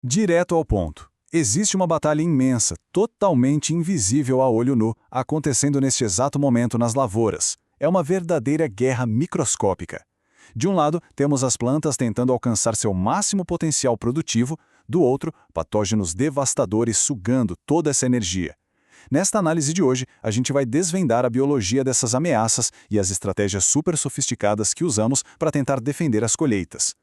Direto ao ponto. Existe uma batalha imensa, totalmente invisível a olho nu, acontecendo neste exato momento nas lavouras. É uma verdadeira guerra microscópica. De um lado, temos as plantas tentando alcançar seu máximo potencial produtivo, do outro, patógenos devastadores sugando toda essa energia. Nesta análise de hoje, a gente vai desvendar a biologia dessas ameaças e as estratégias super sofisticadas que usamos para tentar defender as colheitas.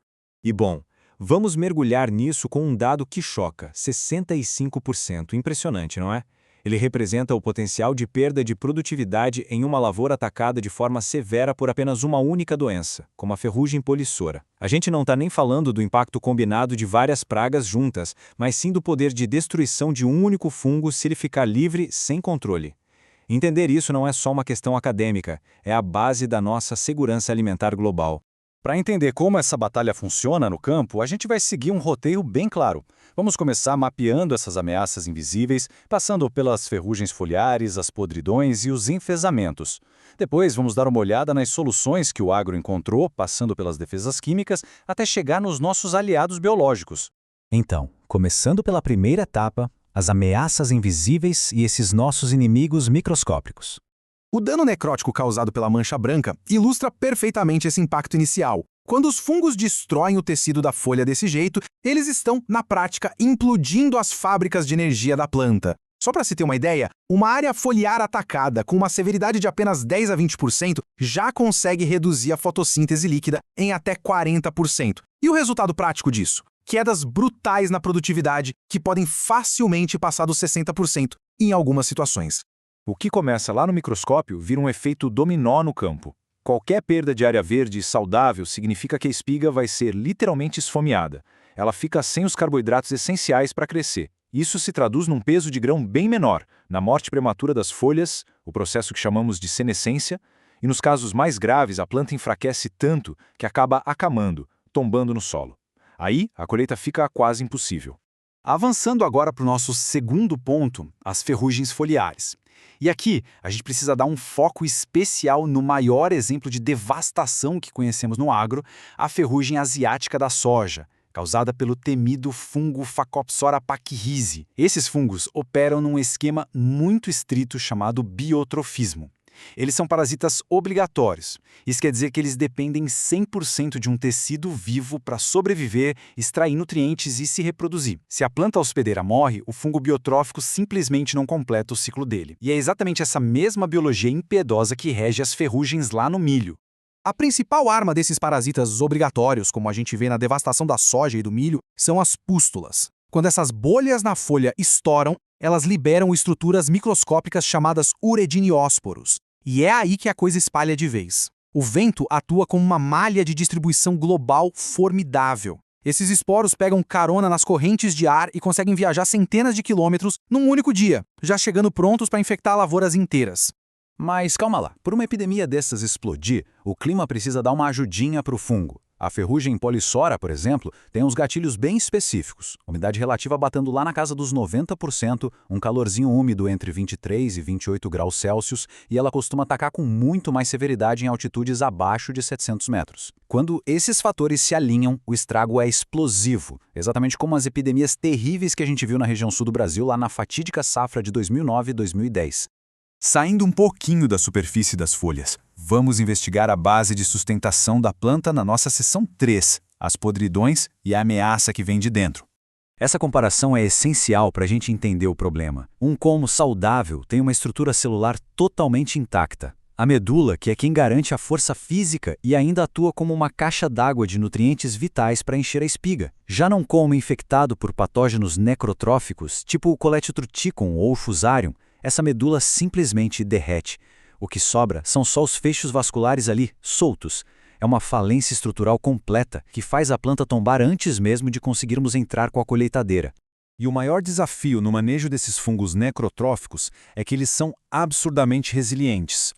E bom, vamos mergulhar nisso com um dado que choca: 65%. Impressionante, não é? Ele representa o potencial de perda de produtividade em uma lavoura atacada de forma severa por apenas uma única doença, como a ferrugem polissora. A gente não está nem falando do impacto combinado de várias pragas juntas, mas sim do poder de destruição de um único fungo se ele ficar livre sem controle. Entender isso não é só uma questão acadêmica, é a base da nossa segurança alimentar global. Para entender como essa batalha funciona no campo, a gente vai seguir um roteiro bem claro. Vamos começar mapeando essas ameaças invisíveis, passando pelas ferrugens foliares, as podridões e os enfesamentos. Depois, vamos dar uma olhada nas soluções que o agro encontrou, passando pelas defesas químicas, até chegar nos nossos aliados biológicos. Então, começando pela primeira etapa, as ameaças invisíveis e esses nossos inimigos microscópicos. O dano necrótico causado pela mancha branca ilustra perfeitamente esse impacto inicial. Quando os fungos destroem o tecido da folha desse jeito, eles estão, na prática, implodindo as fábricas de energia da planta. Só para se ter uma ideia, uma área foliar atacada com uma severidade de apenas 10 a 20% já consegue reduzir a fotossíntese líquida em até 40%. E o resultado prático disso? Quedas brutais na produtividade que podem facilmente passar dos 60% em algumas situações. O que começa lá no microscópio vira um efeito dominó no campo. Qualquer perda de área verde saudável significa que a espiga vai ser literalmente esfomeada. Ela fica sem os carboidratos essenciais para crescer. Isso se traduz num peso de grão bem menor, na morte prematura das folhas, o processo que chamamos de senescência, e nos casos mais graves a planta enfraquece tanto que acaba acamando, tombando no solo. Aí, a colheita fica quase impossível. Avançando agora para o nosso segundo ponto, as ferrugens foliares. E aqui, a gente precisa dar um foco especial no maior exemplo de devastação que conhecemos no agro, a ferrugem asiática da soja, causada pelo temido fungo Phacopsora pachyrhizae. Esses fungos operam num esquema muito estrito chamado biotrofismo. Eles são parasitas obrigatórios. Isso quer dizer que eles dependem 100% de um tecido vivo para sobreviver, extrair nutrientes e se reproduzir. Se a planta hospedeira morre, o fungo biotrófico simplesmente não completa o ciclo dele. E é exatamente essa mesma biologia impiedosa que rege as ferrugens lá no milho. A principal arma desses parasitas obrigatórios, como a gente vê na devastação da soja e do milho, são as pústulas. Quando essas bolhas na folha estouram, elas liberam estruturas microscópicas chamadas urediniósporos. E é aí que a coisa espalha de vez. O vento atua como uma malha de distribuição global formidável. Esses esporos pegam carona nas correntes de ar e conseguem viajar centenas de quilômetros num único dia, já chegando prontos para infectar lavouras inteiras. Mas calma lá, por uma epidemia dessas explodir, o clima precisa dar uma ajudinha para o fungo. A ferrugem polissora, por exemplo, tem uns gatilhos bem específicos. Umidade relativa batendo lá na casa dos 90%, um calorzinho úmido entre 23 e 28 graus Celsius, e ela costuma atacar com muito mais severidade em altitudes abaixo de 700 metros. Quando esses fatores se alinham, o estrago é explosivo, exatamente como as epidemias terríveis que a gente viu na região sul do Brasil lá na fatídica safra de 2009 e 2010. Saindo um pouquinho da superfície das folhas, vamos investigar a base de sustentação da planta na nossa seção 3, as podridões e a ameaça que vem de dentro. Essa comparação é essencial para a gente entender o problema. Um colmo saudável tem uma estrutura celular totalmente intacta. A medula, que é quem garante a força física e ainda atua como uma caixa d'água de nutrientes vitais para encher a espiga. Já num colmo infectado por patógenos necrotróficos, tipo o Coleotrichum ou o Fusarium, essa medula simplesmente derrete. O que sobra são só os feixes vasculares ali, soltos. É uma falência estrutural completa que faz a planta tombar antes mesmo de conseguirmos entrar com a colheitadeira. E o maior desafio no manejo desses fungos necrotróficos é que eles são absurdamente resilientes.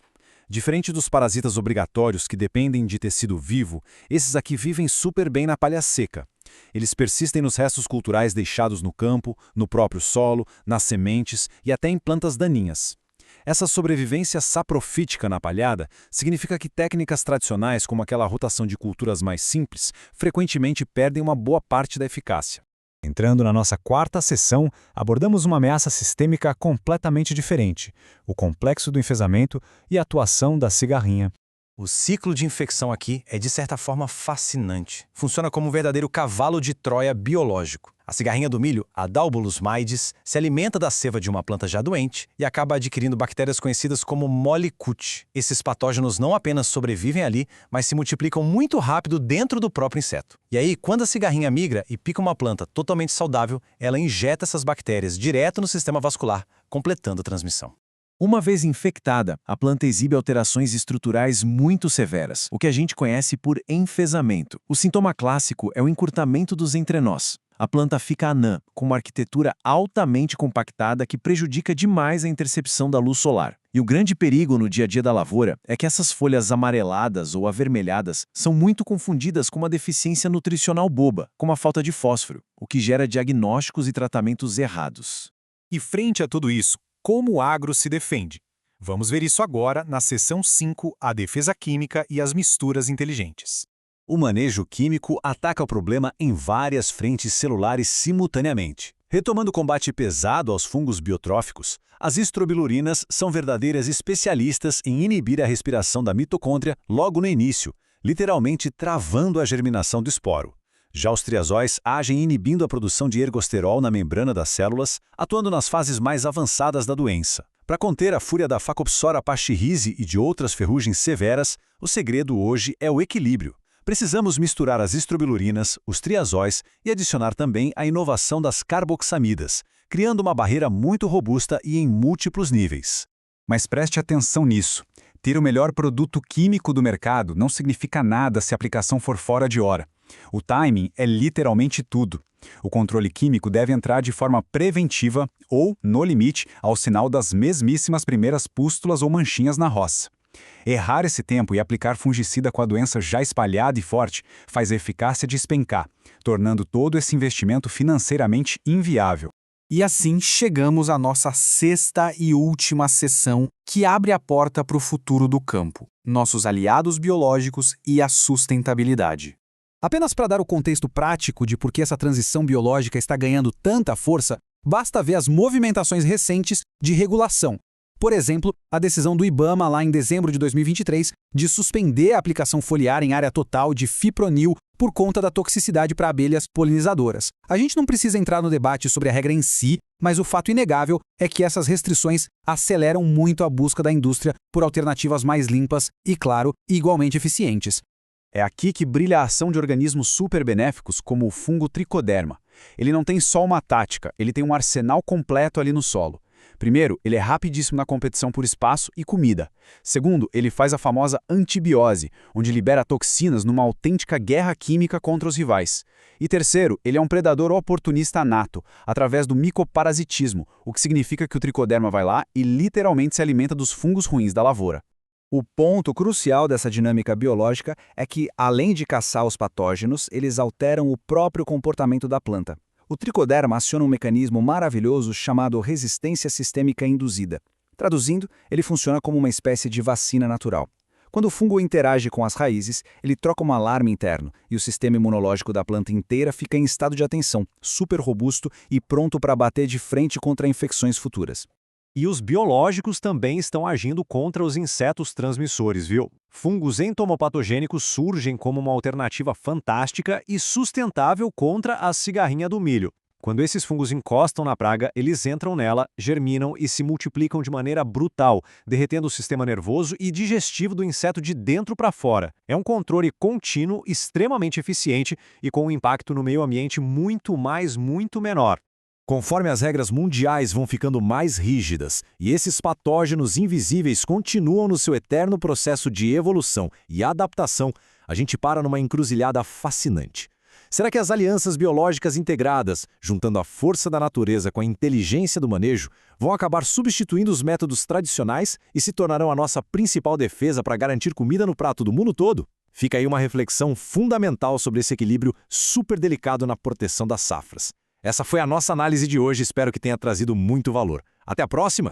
Diferente dos parasitas obrigatórios que dependem de tecido vivo, esses aqui vivem super bem na palha seca. Eles persistem nos restos culturais deixados no campo, no próprio solo, nas sementes e até em plantas daninhas. Essa sobrevivência saprofítica na palhada significa que técnicas tradicionais como aquela rotação de culturas mais simples frequentemente perdem uma boa parte da eficácia. Entrando na nossa quarta sessão, abordamos uma ameaça sistêmica completamente diferente, o complexo do enfesamento e a atuação da cigarrinha. O ciclo de infecção aqui é, de certa forma, fascinante. Funciona como um verdadeiro cavalo de Troia biológico. A cigarrinha do milho, a Dalbolus maides, se alimenta da seiva de uma planta já doente e acaba adquirindo bactérias conhecidas como Mollicute. Esses patógenos não apenas sobrevivem ali, mas se multiplicam muito rápido dentro do próprio inseto. E aí, quando a cigarrinha migra e pica uma planta totalmente saudável, ela injeta essas bactérias direto no sistema vascular, completando a transmissão. Uma vez infectada, a planta exibe alterações estruturais muito severas, o que a gente conhece por enfesamento. O sintoma clássico é o encurtamento dos entrenós. A planta fica anã, com uma arquitetura altamente compactada que prejudica demais a intercepção da luz solar. E o grande perigo no dia a dia da lavoura é que essas folhas amareladas ou avermelhadas são muito confundidas com uma deficiência nutricional boba, como a falta de fósforo, o que gera diagnósticos e tratamentos errados. E frente a tudo isso, como o agro se defende? Vamos ver isso agora na seção 5, a defesa química e as misturas inteligentes. O manejo químico ataca o problema em várias frentes celulares simultaneamente. Retomando o combate pesado aos fungos biotróficos, as estrobilurinas são verdadeiras especialistas em inibir a respiração da mitocôndria logo no início, literalmente travando a germinação do esporo. Já os triazóis agem inibindo a produção de ergosterol na membrana das células, atuando nas fases mais avançadas da doença. Para conter a fúria da Phacopsora pachyrhizae e de outras ferrugens severas, o segredo hoje é o equilíbrio. Precisamos misturar as estrobilurinas, os triazóis e adicionar também a inovação das carboxamidas, criando uma barreira muito robusta e em múltiplos níveis. Mas preste atenção nisso. Ter o melhor produto químico do mercado não significa nada se a aplicação for fora de hora. O timing é literalmente tudo. O controle químico deve entrar de forma preventiva ou, no limite, ao sinal das mesmíssimas primeiras pústulas ou manchinhas na roça. Errar esse tempo e aplicar fungicida com a doença já espalhada e forte faz a eficácia despencar, tornando todo esse investimento financeiramente inviável. E assim chegamos à nossa sexta e última sessão, que abre a porta para o futuro do campo, nossos aliados biológicos e a sustentabilidade. Apenas para dar o contexto prático de por que essa transição biológica está ganhando tanta força, basta ver as movimentações recentes de regulação. Por exemplo, a decisão do IBAMA lá em dezembro de 2023 de suspender a aplicação foliar em área total de fipronil por conta da toxicidade para abelhas polinizadoras. A gente não precisa entrar no debate sobre a regra em si, mas o fato inegável é que essas restrições aceleram muito a busca da indústria por alternativas mais limpas e, claro, igualmente eficientes. É aqui que brilha a ação de organismos super benéficos como o fungo tricoderma. Ele não tem só uma tática, ele tem um arsenal completo ali no solo. Primeiro, ele é rapidíssimo na competição por espaço e comida. Segundo, ele faz a famosa antibiose, onde libera toxinas numa autêntica guerra química contra os rivais. E terceiro, ele é um predador oportunista nato, através do micoparasitismo, o que significa que o tricoderma vai lá e literalmente se alimenta dos fungos ruins da lavoura. O ponto crucial dessa dinâmica biológica é que, além de caçar os patógenos, eles alteram o próprio comportamento da planta. O tricoderma aciona um mecanismo maravilhoso chamado resistência sistêmica induzida. Traduzindo, ele funciona como uma espécie de vacina natural. Quando o fungo interage com as raízes, ele troca um alarme interno e o sistema imunológico da planta inteira fica em estado de atenção, super robusto e pronto para bater de frente contra infecções futuras. E os biológicos também estão agindo contra os insetos transmissores, viu? Fungos entomopatogênicos surgem como uma alternativa fantástica e sustentável contra a cigarrinha do milho. Quando esses fungos encostam na praga, eles entram nela, germinam e se multiplicam de maneira brutal, derretendo o sistema nervoso e digestivo do inseto de dentro para fora. É um controle contínuo, extremamente eficiente e com um impacto no meio ambiente muito menor. Conforme as regras mundiais vão ficando mais rígidas e esses patógenos invisíveis continuam no seu eterno processo de evolução e adaptação, a gente para numa encruzilhada fascinante. Será que as alianças biológicas integradas, juntando a força da natureza com a inteligência do manejo, vão acabar substituindo os métodos tradicionais e se tornarão a nossa principal defesa para garantir comida no prato do mundo todo? Fica aí uma reflexão fundamental sobre esse equilíbrio super delicado na proteção das safras. Essa foi a nossa análise de hoje, espero que tenha trazido muito valor. Até a próxima!